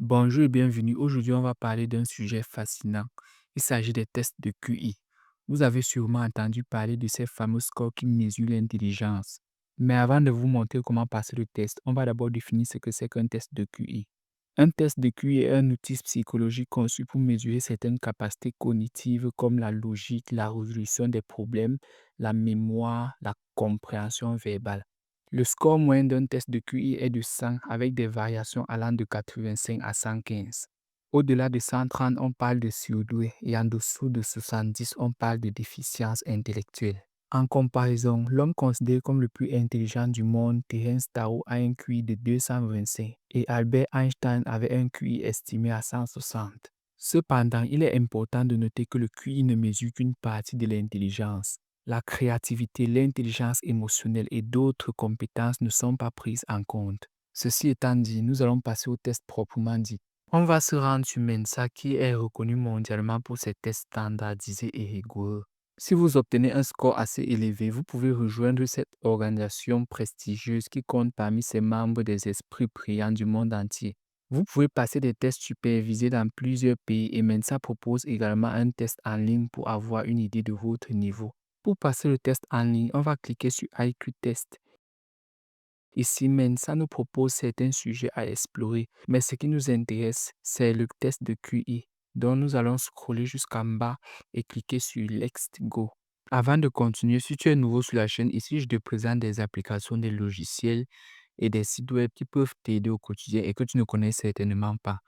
Bonjour et bienvenue. Aujourd'hui, on va parler d'un sujet fascinant. Il s'agit des tests de QI. Vous avez sûrement entendu parler de ces fameux scores qui mesurent l'intelligence. Mais avant de vous montrer comment passer le test, on va d'abord définir ce que c'est qu'un test de QI. Un test de QI est un outil psychologique conçu pour mesurer certaines capacités cognitives comme la logique, la résolution des problèmes, la mémoire, la compréhension verbale. Le score moyen d'un test de QI est de 100 avec des variations allant de 85 à 115. Au-delà de 130, on parle de surdoué et en dessous de 70, on parle de déficience intellectuelle. En comparaison, l'homme considéré comme le plus intelligent du monde, Terence Tao, a un QI de 225 et Albert Einstein avait un QI estimé à 160. Cependant, il est important de noter que le QI ne mesure qu'une partie de l'intelligence. La créativité, l'intelligence émotionnelle et d'autres compétences ne sont pas prises en compte. Ceci étant dit, nous allons passer au test proprement dit. On va se rendre sur Mensa qui est reconnu mondialement pour ses tests standardisés et rigoureux. Si vous obtenez un score assez élevé, vous pouvez rejoindre cette organisation prestigieuse qui compte parmi ses membres des esprits brillants du monde entier. Vous pouvez passer des tests supervisés dans plusieurs pays et Mensa propose également un test en ligne pour avoir une idée de votre niveau. Pour passer le test en ligne, on va cliquer sur IQ Test. Ici, Mensa nous propose certains sujets à explorer, mais ce qui nous intéresse, c'est le test de QI. Donc, nous allons scroller jusqu'en bas et cliquer sur Let's Go. Avant de continuer, si tu es nouveau sur la chaîne, ici, je te présente des applications, des logiciels et des sites web qui peuvent t'aider au quotidien et que tu ne connais certainement pas.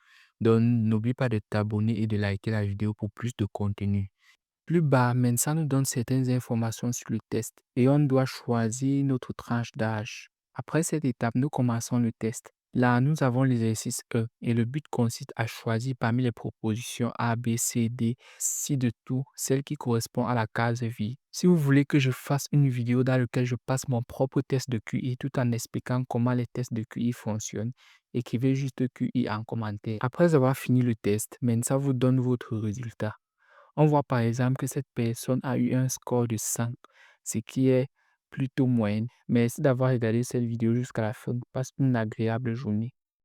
Donc, n'oublie pas de t'abonner et de liker la vidéo pour plus de contenu. Plus bas, Mensa nous donne certaines informations sur le test et on doit choisir notre tranche d'âge. Après cette étape, nous commençons le test. Là, nous avons l'exercice E et le but consiste à choisir parmi les propositions A, B, C, D, ci-dessous, celle qui correspond à la case vie. Si vous voulez que je fasse une vidéo dans laquelle je passe mon propre test de QI tout en expliquant comment les tests de QI fonctionnent, écrivez juste QI en commentaire. Après avoir fini le test, Mensa vous donne votre résultat. On voit par exemple que cette personne a eu un score de 100, ce qui est plutôt moyen. Merci d'avoir regardé cette vidéo jusqu'à la fin. Passe une agréable journée.